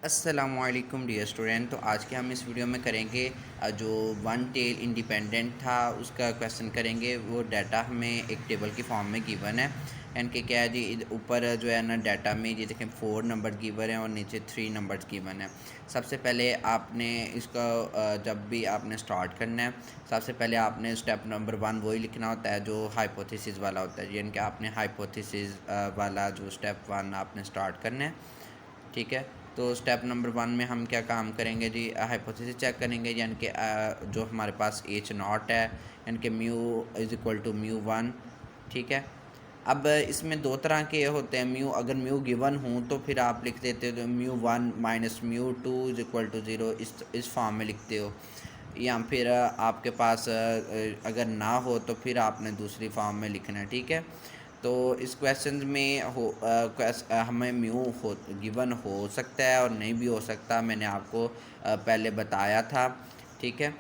अस्सलामुअलैकुम dear student. तो आज के हम इस वीडियो में करेंगे जो वन टेल इंडिपेंडेंट था उसका क्वेश्चन करेंगे। वो डाटा हमें एक टेबल की फॉर्म में गिवन है। यानी कि क्या है जी, ऊपर जो है ना डाटा में ये देखें 4 नंबर गिवन है और नीचे 3 नंबर्स गिवन है। सबसे पहले आपने इसका जब भी आपने स्टार्ट करना है, सबसे पहले आपने स्टेप नंबर 1 वही लिखना होता है जो हाइपोथेसिस वाला होता है। यानी कि आपने हाइपोथेसिस वाला जो स्टेप 1 आपने स्टार्ट करना है, ठीक है। तो स्टेप नंबर 1 में हम क्या काम करेंगे जी, हाइपोथेसिस चेक करेंगे। यानी कि जो हमारे पास एच नॉट है, यानी कि mu is equal to mu 1, ठीक है। अब इसमें दो तरह के होते हैं म्यू। अगर म्यू गिवन हूँ तो फिर आप लिख देते हो mu 1 minus mu 2 is equal to 0, इस फॉर्म में लिखते हो। या फिर आपके पास अगर ना हो तो फिर आपने दूसरी फॉर्म में लिखना है, ठीक है। तो इस क्वेश्चन में हमें म्यू हो गिवन हो सकता है और नहीं भी हो सकता, मैंने आपको पहले बताया था, ठीक है।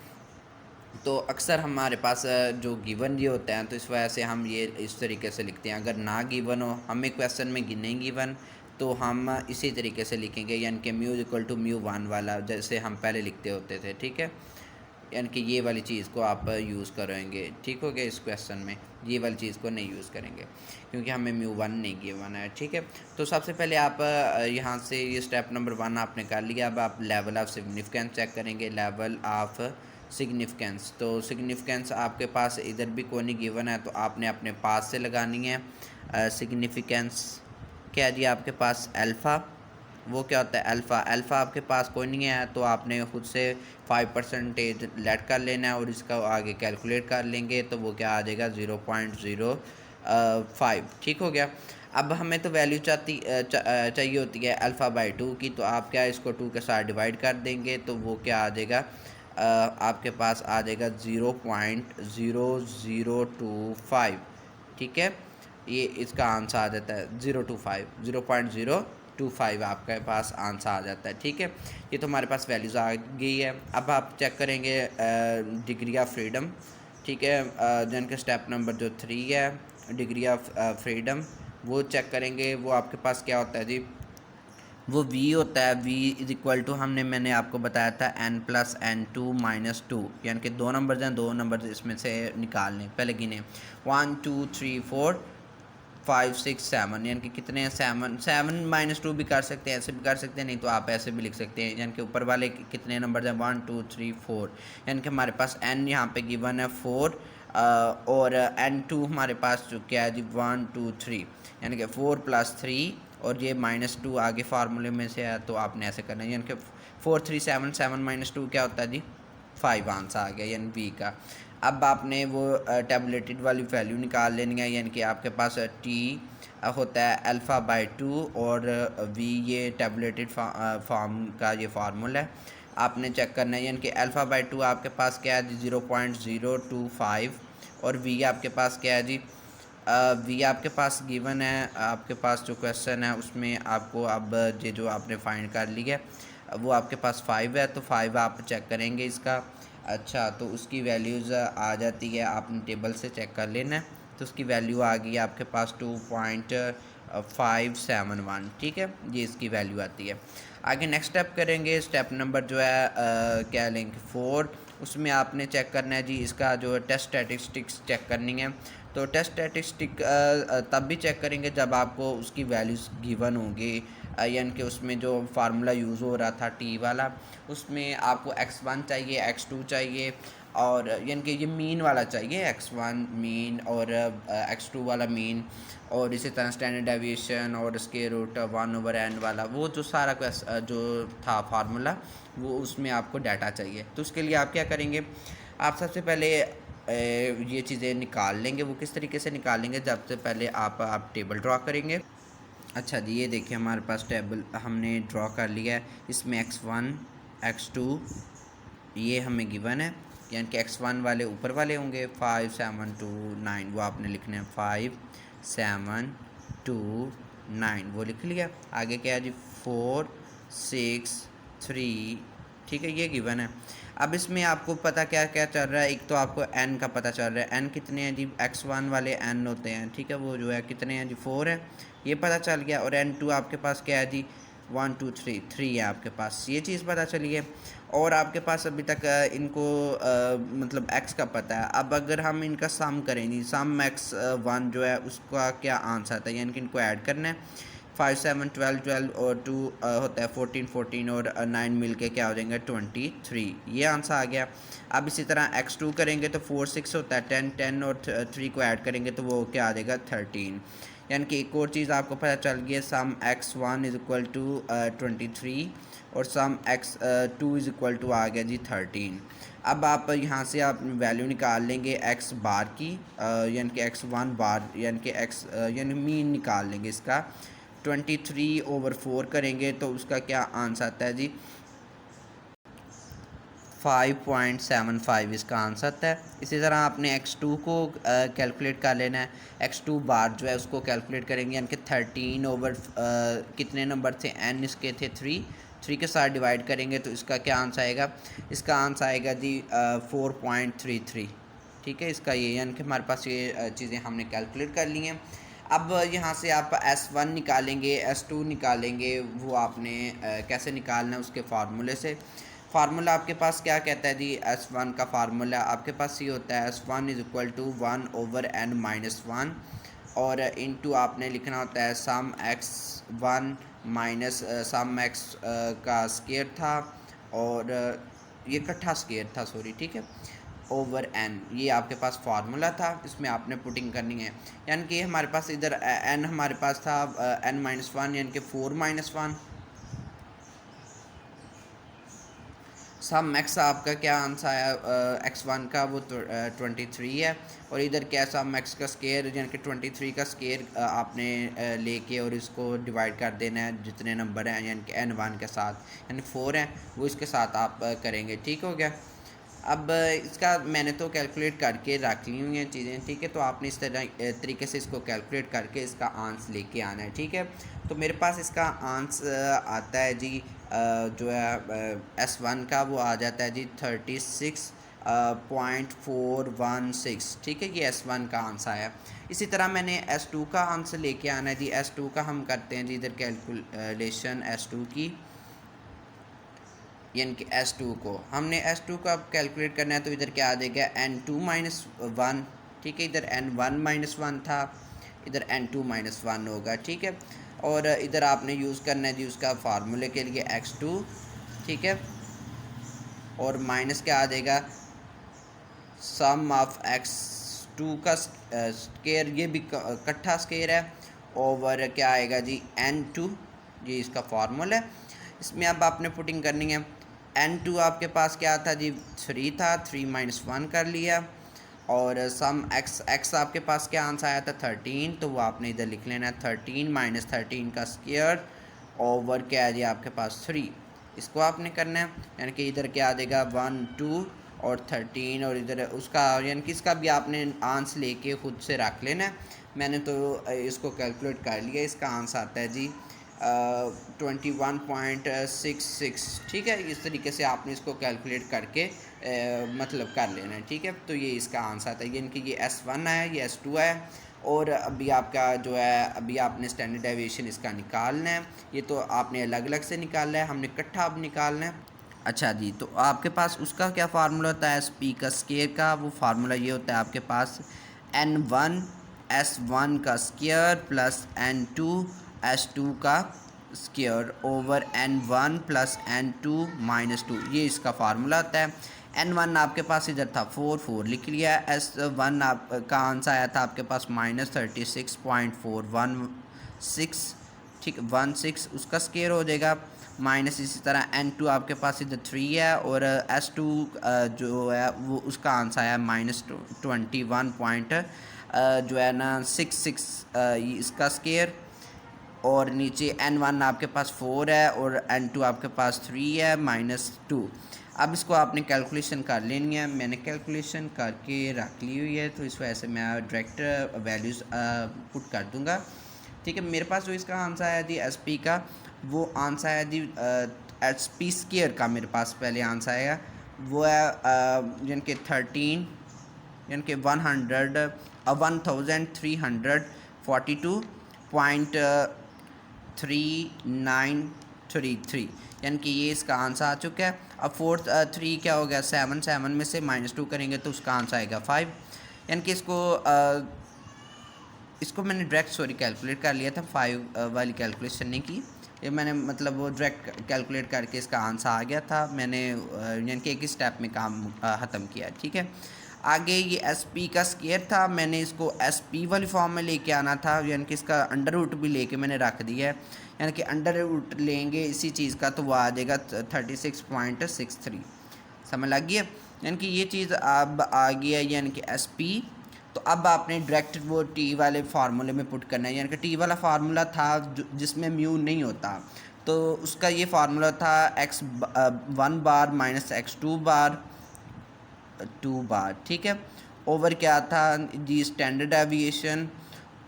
तो अक्सर हमारे पास जो गिवन ये होते हैं तो इस वजह से हम ये इस तरीके से लिखते हैं। अगर ना गिवन हो, हमें क्वेश्चन में नहीं गिवन, तो हम इसी तरीके से लिखेंगे। यानी कि म्यू इक्वल टू म्यू 1 वाला जैसे हम पहले लिखते होते थे, ठीक है। यानी कि ये वाली चीज़ को आप यूज़ करेंगे, ठीक हो गया। इस क्वेश्चन में ये वाली चीज़ को नहीं यूज़ करेंगे क्योंकि हमें म्यू 1 नहीं गिवन है, ठीक है। तो सबसे पहले आप यहाँ से ये स्टेप नंबर 1 आपने कर लिया। अब आप लेवल ऑफ सिग्निफिकेंस चेक करेंगे। लेवल ऑफ सिग्निफिकेंस, तो सिग्निफिकेंस आपके पास इधर भी कोई नहीं गिवन है तो आपने अपने पास से लगानी है। सिग्निफिकेंस क्या जी, आपके पास अल्फ़ा, वो क्या होता है अल्फ़ा। अल्फ़ा आपके पास कोई नहीं है तो आपने खुद से 5% लेट कर लेना है और इसका आगे कैलकुलेट कर लेंगे तो वो क्या आ जाएगा 0.05, ठीक हो गया। अब हमें तो वैल्यू चाहिए होती है अल्फ़ा बाई 2 की, तो आप क्या इसको 2 के साथ डिवाइड कर देंगे तो वो क्या आ जाएगा, आपके पास आ जाएगा 0.0025, ठीक है। ये इसका आंसर आ जाता है 0.025 आपके पास आंसर आ जाता है, ठीक है। ये तो हमारे पास वैल्यूज़ आ गई है। अब आप चेक करेंगे डिग्री ऑफ फ्रीडम, ठीक है। जन के स्टेप नंबर जो 3 है, डिग्री ऑफ फ्रीडम, वो चेक करेंगे। वो आपके पास क्या होता है जी, वो v होता है। v इज़ इक्वल टू मैंने आपको बताया था n+n2-2, यानी कि दो नंबर हैं, दो नंबर इसमें से निकालने। पहले गिने 1 2 3 4 5 6 7, यानी कि कितने हैं 7। 7-2 भी कर सकते हैं, ऐसे भी कर सकते हैं, नहीं तो आप ऐसे भी लिख सकते हैं। यानी कि ऊपर वाले कितने नंबर हैं 1 2 3 4, यानी कि हमारे पास n यहाँ पे गिवन है 4 और n2 हमारे पास जो क्या है जी 1 2 3, यानी कि 4 + 3 और ये -2 आगे फार्मूले में से है तो आपने ऐसे करना है। यानी कि 4 3 7 7 - 2 क्या होता है जी 5 आंसर आ गया, यानी वी का। अब आपने वो टेबलेटेड वाली वैल्यू निकाल लेनी है। यानी कि आपके पास टी होता है अल्फ़ा बाई 2 और वी ये टेबलेटेड फॉर्म का ये फार्मूला है, आपने चेक करना है। यानी कि अल्फ़ा बाई 2 आपके पास क्या है जी 0.025 और वी आपके पास क्या है जी, वी आपके पास गिवन है। आपके पास जो क्वेश्चन है उसमें आपको अब ये जो आपने फाइंड कर लिया वो आपके पास 5 है, तो 5 आप चेक करेंगे इसका। अच्छा, तो उसकी वैल्यूज़ आ जाती है, आपने टेबल से चेक कर लेना है। तो उसकी वैल्यू आ गई आपके पास 2.571, ठीक है। ये इसकी वैल्यू आती है। आगे नेक्स्ट स्टेप करेंगे। स्टेप नंबर जो है क्या लेंगे 4, उसमें आपने चेक करना है जी इसका जो टेस्ट स्टैटिस्टिक्स चेक करनी है। तो टेस्ट स्टैटिस्टिक तब भी चेक करेंगे जब आपको उसकी वैल्यूज़ गिवन होंगी। यानी कि उसमें जो फार्मूला यूज़ हो रहा था टी वाला, उसमें आपको x1 चाहिए, x2 चाहिए और यानी कि ये मीन वाला चाहिए, x1 मीन और x2 वाला मीन, और इसी तरह स्टैंडर्ड डेविएशन और स्क्वायर रूट 1/n वाला, वो जो सारा जो था फार्मूला, वो उसमें आपको डाटा चाहिए। तो उसके लिए आप क्या करेंगे, आप सबसे पहले ये चीज़ें निकाल लेंगे। वो किस तरीके से निकालेंगे, सबसे पहले आप टेबल ड्रा करेंगे। अच्छा जी, ये देखिए हमारे पास टेबल हमने ड्रॉ कर लिया है। इसमें x1 x2 ये हमें गिवन है। यानी कि x1 वाले ऊपर वाले होंगे 5 7 2 9, वो आपने लिखने हैं 5 7 2 9, वो लिख लिया। आगे क्या है जी 4 6 3, ठीक है, ये गिवन है। अब इसमें आपको पता क्या क्या चल रहा है, एक तो आपको n का पता चल रहा है। n कितने हैं जी, x1 वाले n होते हैं, ठीक है। वो जो है कितने हैं जी 4 है, ये पता चल गया। और n2 आपके पास क्या है जी 3 है आपके पास, ये चीज़ पता चली है। और आपके पास अभी तक इनको मतलब x का पता है। अब अगर हम इनका सम करेंगे, सम x 1 जो है उसका क्या आंसर आता है, यानी कि इनको ऐड करना है। 5 7 12 12 और 2 होता है 14 14 और 9 मिल के क्या हो जाएंगे 23, ये आंसर आ गया। अब इसी तरह x2 करेंगे तो 4 6 होता है 10 10 और 3 को ऐड करेंगे तो वो क्या आ जाएगा 13। यानी कि एक और चीज़ आपको पता चल गई है, सम x1 इज़ इक्वल टू 23 और सम x2 इज़ इक्वल टू आ गया जी 13। अब आप यहाँ से आप वैल्यू निकाल लेंगे x बार की, यानी कि x1 बार यानी कि x यानी मीन निकाल लेंगे इसका। 23/4 करेंगे तो उसका क्या आंसर आता है जी 5.75 इसका आंसर आता है। इसी तरह आपने x2 को कैलकुलेट कर लेना है। x2 बार जो है उसको कैलकुलेट करेंगे, यानी कि 13 कितने नंबर थे n इसके थे 3 के साथ डिवाइड करेंगे तो इसका क्या आंसर आएगा, इसका आंसर आएगा जी 4.33। ठीक है, इसका ये यानी कि हमारे पास ये चीज़ें हमने कैलकुलेट कर ली हैं। अब यहाँ से आप S1 निकालेंगे, S2 निकालेंगे, वो आपने कैसे निकालना है उसके फार्मूले से। फार्मूला आपके पास क्या कहता है जी, S1 का फार्मूला आपके पास ये होता है S1 is equal to 1/n-1 और इनटू आपने लिखना होता है सम x1 माइनस सम x का स्केयर था और ये इकट्ठा स्केयर था, सॉरी, ठीक है, ओवर n। ये आपके पास फार्मूला था, इसमें आपने पुटिंग करनी है। यानी कि हमारे पास इधर n हमारे पास था n-1 यानी कि 4-1। सम x आपका क्या आंसर आया x1 का, वो 23 है और इधर क्या सम x का स्केयर यानी कि 23 का स्केयर आपने लेके और इसको डिवाइड कर देना है जितने नंबर हैं, यानी कि n1 के साथ, यानी 4 हैं वो इसके साथ आप करेंगे। ठीक हो गया। अब इसका मैंने तो कैलकुलेट करके रख ली हुई हैं चीज़ें, ठीक है, तो आपने इस तरीके से इसको कैलकुलेट करके इसका आंसर लेके आना है। ठीक है, तो मेरे पास इसका आंसर आता है जी जो है S1 का वो आ जाता है जी 36.416। ठीक है, ये S1 का आंसर आया। इसी तरह मैंने S2 का आंसर लेके आना है जी। S2 का हम करते हैं जी इधर कैलकुलेशन S2 की, यानी कि S2 को हमने S2 का कैलकुलेट करना है तो इधर क्या आ जाएगा n2-1। ठीक है, इधर n1-1 था, इधर n2-1 होगा। ठीक है, और इधर आपने यूज़ करना है जी उसका फार्मूले के लिए x2। ठीक है, और माइनस क्या आ जाएगा सम ऑफ x2 का स्केयर, ये भी इकट्ठा स्केयर है, ओवर क्या आएगा जी n2, ये इसका फार्मूला है। इसमें अब आपने पुटिंग करनी है। n2 आपके पास क्या था जी 3 था, 3-1 कर लिया और सम x आपके पास क्या आंसर आया था 13, तो वो आपने इधर लिख लेना है 13-13 का स्क्वायर ओवर क्या है जी आपके पास 3, इसको आपने करना है। यानी कि इधर क्या आ जाएगा 1 2 और 13 और इधर उसका यानी कि इसका भी आपने आंसर लेके ख़ुद से रख लेना है। मैंने तो इसको कैलकुलेट कर लिया, इसका आंसर आता है जी 21.66। ठीक है, इस तरीके से आपने इसको कैलकुलेट करके मतलब कर लेना है। ठीक है, तो ये इसका आंसर आता है, यानी कि ये S1 है, ये S2 है और अभी आपका जो है अभी आपने स्टैंडर्ड डेविएशन इसका निकालना है। ये तो आपने अलग अलग से निकालना है, हमने इकट्ठा अब निकालना है। अच्छा जी, तो आपके पास उसका क्या फार्मूला होता है SP का स्केयर का, वो फार्मूला ये होता है आपके पास n1 S1 का स्केयर प्लस n2 S2 का square over n1 plus n2-2, ये इसका फार्मूला आता है। n1 आपके पास इधर था 4 लिख लिया, S1 आपका आंसर आया था आपके पास -36.416। ठीक, 16 उसका स्केयर हो जाएगा, माइनस इसी तरह n2 आपके पास इधर 3 है और S2 जो है वो उसका आंसर आया -21 जो है ना 66 इसका स्केयर और नीचे n1 आपके पास 4 है और n2 आपके पास 3 है -2। अब इसको आपने कैलकुलेशन कर लेनी है, मैंने कैलकुलेशन करके रख ली हुई है तो इस वजह से मैं डायरेक्ट वैल्यूज़ पुट कर दूंगा। ठीक है, मेरे पास जो इसका आंसर आया जी SP का, वो आंसर आया जी SP स्केयर का मेरे पास पहले आंसर आया, वो है यानी कि 13 यानी कि 1342.39 3 यानी कि ये इसका आंसर आ चुका है। अब फोर्थ 3 क्या हो गया 7, 7 में से -2 करेंगे तो उसका आंसर आएगा 5। यानी कि इसको मैंने डायरेक्ट कैलकुलेट कर लिया था, 5 वाली कैलकुलेशन नहीं की। ये मैंने मतलब वो डायरेक्ट कैलकुलेट करके इसका आंसर आ गया था। मैंने यानी कि एक ही स्टेप में काम ख़त्म किया। ठीक है, आगे ये SP का स्क्वायर था, मैंने इसको SP वाली फॉर्म में लेके आना था। यानी कि इसका अंडर रूट भी लेके मैंने रख दिया है। यानी कि अंडर रूट लेंगे इसी चीज़ का तो वो आ जाएगा 36.63। समझ लग गई है। यानी कि ये चीज़ अब आ गया यानी कि SP। तो अब आपने डायरेक्ट वो T वाले फार्मूले में पुट करना है। यानी कि T वाला फार्मूला था जिसमें म्यू नहीं होता, तो उसका ये फार्मूला था x1 बार माइनस x2 बार 2 बार। ठीक है, ओवर क्या था जी स्टैंडर्ड एविएशन,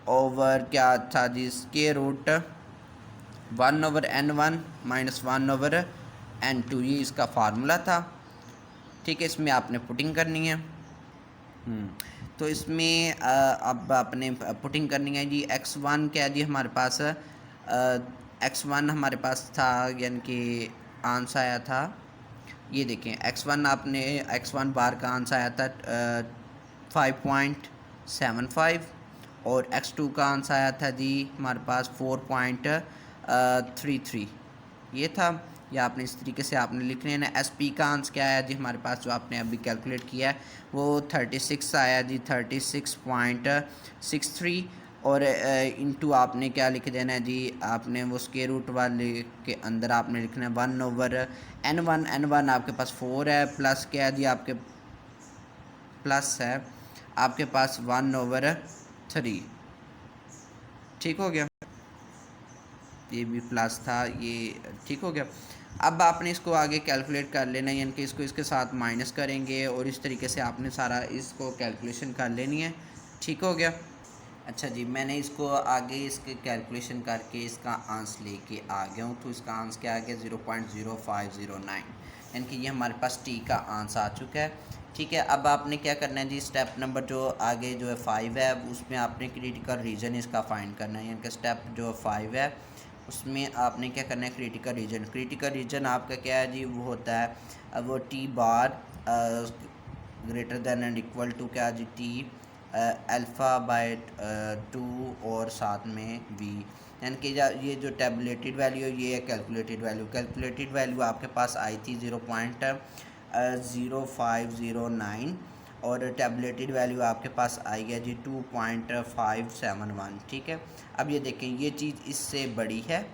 ओवर क्या था जी square root 1/n1 minus 1/n2, ये इसका फार्मूला था। ठीक है, इसमें आपने पुटिंग करनी है। तो इसमें अब आपने पुटिंग करनी है जी। x1 क्या जी हमारे पास x1 हमारे पास था, यानी कि आंसर आया था, ये देखें x1 बार का आंसर आया था 5.75 और x2 का आंसर आया था जी हमारे पास 4.33 ये था। या आपने इस तरीके से आपने लिखने हैं ना। SP का आंसर क्या आया जी हमारे पास, जो आपने अभी कैलकुलेट किया है वो 36 आया जी, 36.63 और इनटू आपने क्या लिख देना है जी, आपने वो स्क्वायर रूट वाले के अंदर आपने लिखना है 1/n1। n1 आपके पास 4 है, प्लस क्या है जी आपके प्लस है आपके पास 1/3। ठीक हो गया, ये भी प्लस था, ये ठीक हो गया। अब आपने इसको आगे कैलकुलेट कर लेना है, यानी कि इसको इसके साथ माइनस करेंगे और इस तरीके से आपने सारा इसको कैलकुलेशन कर लेनी है। ठीक हो गया। अच्छा जी, मैंने इसको आगे इसके कैलकुलेशन करके इसका आंसर लेके आ गया हूँ। तो इसका आंसर क्या आ गया 0.0509, यानी कि ये हमारे पास T का आंसर आ चुका है। ठीक है, अब आपने क्या करना है जी, स्टेप नंबर जो आगे जो है 5 है उसमें आपने क्रिटिकल रीजन इसका फाइंड करना है। यानी कि स्टेप जो 5 है उसमें आपने क्या करना है, क्रिटिकल रीजन आपका क्या है जी, वो होता है वो T bar greater than and equal to क्या जी T α/2 और साथ में v। यानी कि ये जो टेबुलेटेड वैल्यू है ये है कैलकुलेटेड वैल्यू आपके पास आई थी 0.0509 और टेबुलेटेड वैल्यू आपके पास आई है जी 2.571। ठीक है, अब ये देखें ये चीज़ इससे बड़ी है,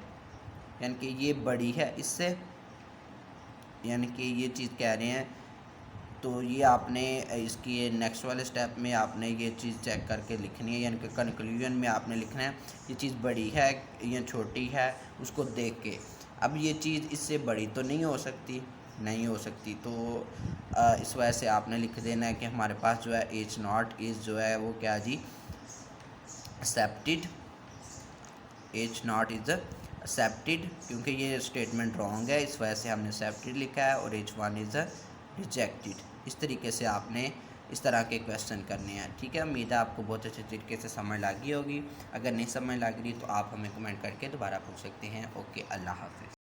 यानी कि ये बड़ी है इससे, यानी कि ये चीज़ कह रहे हैं। तो ये आपने इसकी नेक्स्ट वाले स्टेप में आपने ये चीज़ चेक करके लिखनी है, यानी कि कंक्लूजन में आपने लिखना है ये चीज़ बड़ी है या छोटी है उसको देख के। अब ये चीज़ इससे बड़ी तो नहीं हो सकती, तो इस वजह से आपने लिख देना है कि हमारे पास जो है H0 इज़ जो है वो क्या जी एक्सेप्टेड, H0 इज़ एक्सेप्टेड, क्योंकि ये स्टेटमेंट रॉन्ग है इस वजह से हमने एक्सेप्टेड लिखा है, और H1 इज़ रिजेक्टेड। इस तरीके से आपने इस तरह के क्वेश्चन करने हैं। ठीक है, उम्मीद है आपको बहुत अच्छे तरीके से समझ लगी होगी। अगर नहीं समझ लग रही तो आप हमें कमेंट करके दोबारा पूछ सकते हैं। ओके, अल्लाह हाफ़िज़।